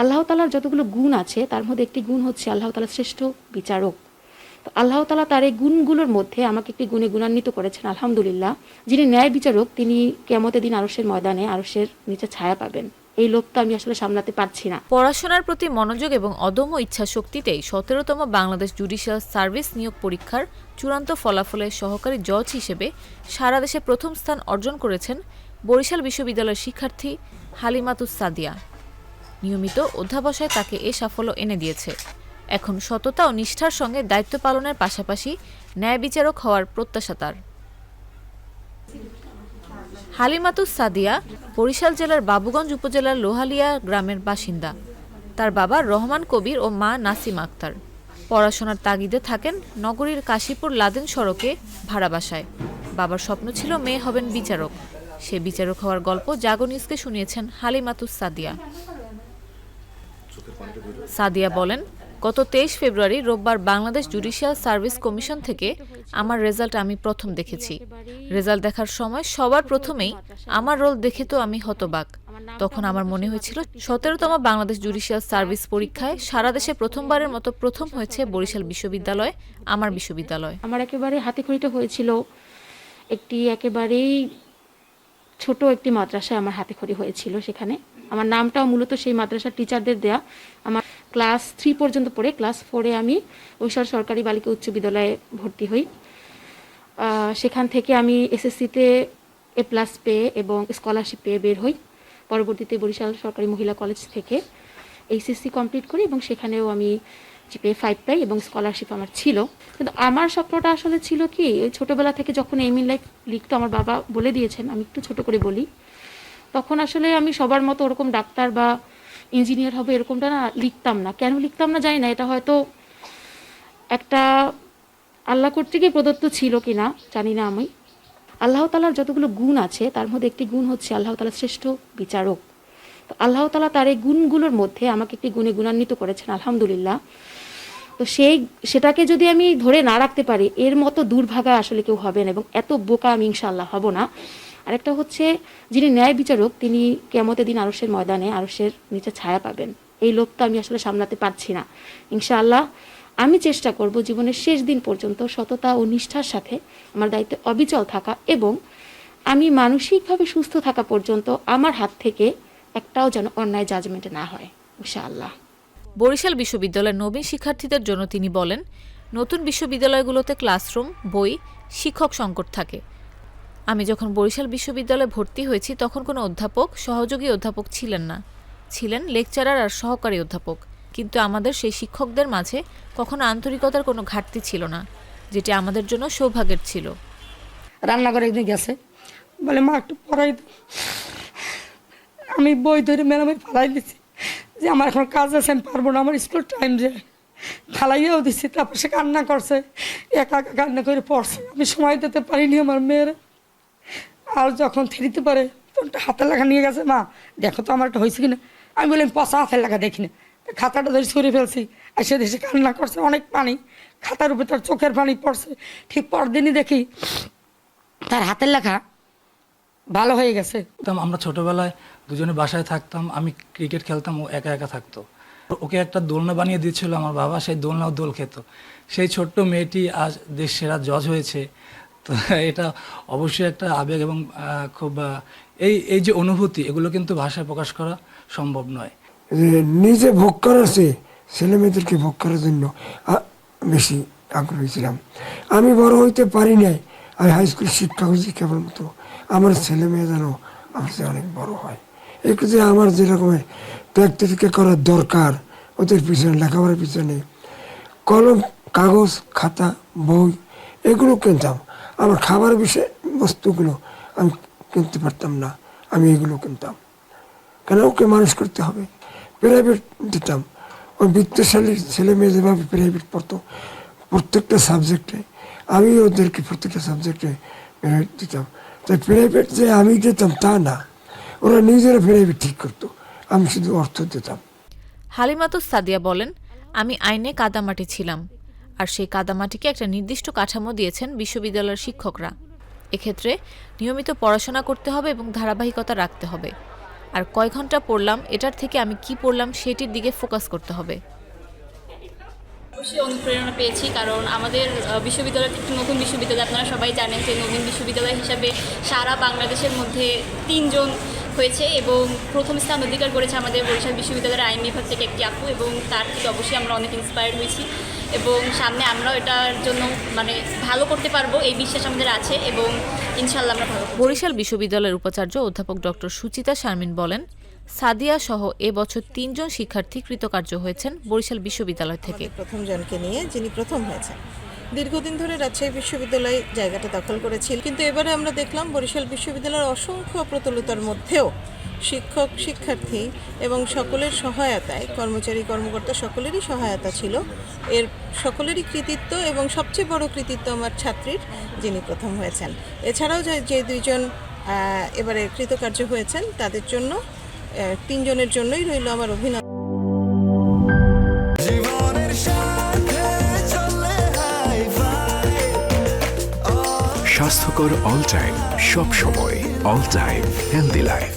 আল্লাহ তাআলার যতগুলো গুণ আছে তার মধ্যে একটি গুণ হচ্ছে আল্লাহ তাআলা শ্রেষ্ঠ বিচারক। তো আল্লাহ তাআলা তার এই গুণগুলোর মধ্যে আমাকে একটি গুণে গুণান্বিত করেছেন আলহামদুলিল্লাহ। যিনি ন্যায় বিচারক তিনি কিয়ামতের দিন আরশের ময়দানে আরশের নিচে ছায়া পাবেন। এই লোকটা আমি আসলে সামলাতে পারছি না। পড়াশোনার প্রতি মনোযোগ এবং অদম্য ইচ্ছাশক্তিতেই ১৭তম বাংলাদেশ জুডিশিয়াল সার্ভিস নিয়োগ পরীক্ষার চূড়ান্ত ফলাফলে সহকারী জজ হিসেবে সারা দেশে প্রথম স্থান অর্জন করেছেন বরিশাল বিশ্ববিদ্যালয়ের শিক্ষার্থী হালিমাতুস সাদিয়া। নিয়মিত অধ্যাবসায় তাকে এ সাফল্য এনে দিয়েছে। এখন সততা ও নিষ্ঠার সঙ্গে দায়িত্ব পালনের পাশাপাশি ন্যায় বিচারক হওয়ার প্রত্যাশা তার। হালিমাতুস সাদিয়া বরিশাল জেলার বাবুগঞ্জ উপজেলার লোহালিয়া গ্রামের বাসিন্দা। তার বাবা রহমান কবির ও মা নাসিম আক্তার। পড়াশোনার তাগিদে থাকেন নগরীর কাশীপুর লাদেন সড়কে ভাড়া বাসায়। বাবার স্বপ্ন ছিল মেয়ে হবেন বিচারক। সে বিচারক হওয়ার গল্প জাগো নিউজকে শুনিয়েছেন হালিমাতুস সাদিয়া। সাদিয়া বলেন, গত ২৩ ফেব্রুয়ারি রোববার বাংলাদেশ জুডিশিয়াল সার্ভিস কমিশন থেকে আমার রেজাল্ট আমি প্রথম দেখেছি। রেজাল্ট দেখার সময় সবার প্রথমেই আমার রোল দেখে তো আমি হতবাক। তখন আমার মনে হয়েছিল ১৭তম বাংলাদেশ জুডিশিয়াল সার্ভিস পরীক্ষায় সারা দেশে প্রথমবারের মতো প্রথম হয়েছে বরিশাল বিশ্ববিদ্যালয়, আমার বিশ্ববিদ্যালয়। আমার একেবারে হাতেখড়িটা হয়েছিল একটি একেবারেই ছোট একটি মাদ্রাসায় আমার হাতেখড়ি হয়েছিল। সেখানে আমার নামটাও মূলত সেই মাদ্রাসার টিচারদের দেয়া। আমার ক্লাস 3 পর্যন্ত পড়ে ক্লাস 4-এ আমি বরিশাল সরকারি বালিকা উচ্চ বিদ্যালয়ে ভর্তি হই। সেখান থেকে আমি এসএসসিতে A+ পেয়ে এবং স্কলারশিপ পেয়ে বের হই। পরবর্তীতে বরিশাল সরকারি মহিলা কলেজ থেকে এইচএসসি কমপ্লিট করি এবং সেখানেও আমি GPA 5 পাই এবং স্কলারশিপ আমার ছিল। কিন্তু আমার স্বপ্নটা আসলে ছিল কি, ওই ছোটোবেলা থেকে যখন এইম ইন লাইফ লিখতো আমার বাবা বলে দিয়েছেন, আমি একটু ছোট করে বলি, তখন আসলে আমি সবার মতো ওরকম ডাক্তার বা ইঞ্জিনিয়ার হবে এরকমটা না লিখতাম না। কেন লিখতাম না জানি না, এটা হয়তো একটা আল্লাহ কর্তৃকই প্রদত্ত ছিল কিনা জানি না। আমি আল্লাহ তাআলার যতগুলো গুণ আছে তার মধ্যে একটি গুণ হচ্ছে আল্লাহ তাআলা শ্রেষ্ঠ বিচারক। তো আল্লাহ তাআলা তার এই গুণগুলোর মধ্যে আমাকে একটি গুণে গুণান্বিত করেছেন আলহামদুলিল্লাহ। তো সেটাকে যদি আমি ধরে না রাখতে পারি, এর মতো দুর্ভাগা আসলে কেউ হবে না এবং এত বোকা আমি ইনশাআল্লাহ হব না। আরেকটা হচ্ছে যিনি ন্যায় বিচারক তিনি কিয়ামতের দিন আরশের ময়দানে আরশের নিচে ছায়া পাবেন। এই লোকটা আমি আসলে সামলাতে পারছি না। ইনশাআল্লাহ আমি চেষ্টা করব জীবনের শেষ দিন পর্যন্ত সততা ও নিষ্ঠার সাথে আমার দায়িত্বে অবিচল থাকা এবং আমি মানসিকভাবে সুস্থ থাকা পর্যন্ত আমার হাত থেকে একটাও যেন অন্যায় জাজমেন্টে না হয় ইনশাআল্লাহ। বরিশাল বিশ্ববিদ্যালয়ের নবীন শিক্ষার্থীদের জন্য তিনি বলেন, নতুন বিশ্ববিদ্যালয়গুলোতে ক্লাসরুম, বই, শিক্ষক সংকট থাকে। আমি যখন বরিশাল বিশ্ববিদ্যালয়ে ভর্তি হয়েছি তখন কোনো অধ্যাপক, সহযোগী অধ্যাপক ছিলেন না। ছিলেন লেকচারার আর সহকারী অধ্যাপক। কিন্তু আমাদের সেই শিক্ষকদের মাঝে কখনো আন্তরিকতার কোনো ঘাটতি ছিল না, যেটি আমাদের জন্য সৌভাগ্যের ছিল। রান্নাঘরে একদিন গেছে, বলে মা একটু পড়াই দাও। আমি বই ধরে ম্যাডামের ফালাই দিছি যে আমার এখন কাজ আছে, আমি পারবো না, আমার স্কুল টাইম যে ফালাইয়াও দিচ্ছি। তারপর সে কান্না করছে, একা একা কান্না করে পড়ছে। আমি সময় দিতে পারিনি আমার মেয়ের। আর যখন ফিরিতে পারে তখন একটা হাতের লেখা নিয়ে গেছে, মা দেখো তো আমার একটা হয়েছে কিনা। আমি বললাম পচা হাতের লেখা দেখি না। খাতাটা ধরে সরে ফেলছি, আর সে দেশে কান্না করছে, অনেক পানি, খাতার উপরে তার চোখের পানি পড়ছে। ঠিক পরদিনই দেখি তার হাতের লেখা ভালো হয়ে গেছে। আমরা ছোটবেলায় দুজনে বাসায় থাকতাম, আমি ক্রিকেট খেলতাম, ও একা একা থাকতো। ওকে একটা দোলনা বানিয়ে দিয়েছিল আমার বাবা, সেই দোলনাও দোল খেত। সেই ছোট্ট মেয়েটি আজ দেশ সেরা জজ হয়েছে। তো এটা অবশ্যই একটা আবেগ এবং খুব এই যে অনুভূতি, এগুলো কিন্তু ভাষায় প্রকাশ করা সম্ভব নয়। নিজে ভোগ করার চেয়ে ছেলে মেয়েদেরকে ভোগ করার জন্য বেশি আগ্রহী ছিলাম। আমি বড় হইতে পারি নাই, আমি হাই স্কুল শিক্ষক হয়েছি কেবলমাত্র আমার ছেলে মেয়ে যেন আমার চেয়ে অনেক বড় হয়। একটু যে আমার যেরকমের প্র্যাকটিক্যাল করার দরকার, ওদের পিছনে লেখাপড়ার পিছনে কলম, কাগজ, খাতা, বই এগুলো কিনতাম। আমার খাবার বিষয় বস্তুগুলো আমি কিনতে পারতাম না, আমি এগুলো কিনতাম। কেন ওকে মানুষ করতে হবে। প্রাইভেট দিতাম, ওই বিত্তশালী ছেলে মেয়ে যেভাবে প্রাইভেট পড়তো প্রত্যেকটা সাবজেক্টে, আমি ওদেরকে প্রত্যেকটা সাবজেক্টে প্রাইভেট দিতাম। তাই প্রাইভেট যে আমি দিতাম তা না, ওরা নিজেরা প্রাইভেট ঠিক করতো, আমি শুধু অর্থ দিতাম। হালিমাতুস সাদিয়া বলেন, আমি আইনে কাদামাটি ছিলাম, আর সেই কাদামাটিকে একটা নির্দিষ্ট কাঠামো দিয়েছেন বিশ্ববিদ্যালয়ের শিক্ষকরা। এক্ষেত্রে নিয়মিত পড়াশোনা করতে হবে এবং ধারাবাহিকতা রাখতে হবে। আর কয় ঘন্টা পড়লাম এটার থেকে আমি কি পড়লাম সেটির দিকে ফোকাস করতে হবে। অবশ্যই অনুপ্রেরণা পেয়েছি, কারণ আমাদের বিশ্ববিদ্যালয় একটি নতুন বিশ্ববিদ্যালয়। আপনারা সবাই জানেন যে নতুন বিশ্ববিদ্যালয় হিসাবে সারা বাংলাদেশের মধ্যে 3 জন হয়েছে এবং প্রথম স্থান অধিকার করেছে আমাদের বরিশাল বিশ্ববিদ্যালয়ের আইন বিভাগ থেকে একটি আপু, এবং তার থেকে অবশ্যই আমরা অনেক ইন্সপায়ার্ড হয়েছি এবং সামনে আমরাও এটার জন্য মানে ভালো করতে পারবো এই বিশ্বাস আমাদের আছে এবং ইনশাল্লাহ আমরা ভালো করব। বরিশাল বিশ্ববিদ্যালয়ের উপাচার্য অধ্যাপক ডক্টর সুচিতা শারমিন বলেন, সাদিয়া সহ এবছর 3 জন শিক্ষার্থী কৃতকার্য হয়েছেন বরিশাল বিশ্ববিদ্যালয় থেকে। প্রথম জনকে নিয়ে যিনি প্রথম হয়েছেন। দীর্ঘদিন ধরে রাজশাহী বিশ্ববিদ্যালয় জায়গাটা দখল করেছিল, কিন্তু এবারে আমরা দেখলাম বরিশাল বিশ্ববিদ্যালয়ের অসংখ্য প্রতুলতার মধ্যেও শিক্ষক, শিক্ষার্থী এবং সকলের সহায়তায়, কর্মচারী, কর্মকর্তা সকলেরই সহায়তা ছিল। এর সকলেরই কৃতিত্ব এবং সবচেয়ে বড় কৃতিত্ব আমার ছাত্রীর, যিনি প্রথম হয়েছেন। এছাড়াও যে 2 জন এবারে কৃতকার্য হয়েছেন তাদের জন্য 3 জনের জন্যই রইল আমার অভিনন্দন। স্বাস্থ্যকর অল টাইম, সব সময় অল টাইম হেলদি লাইফ।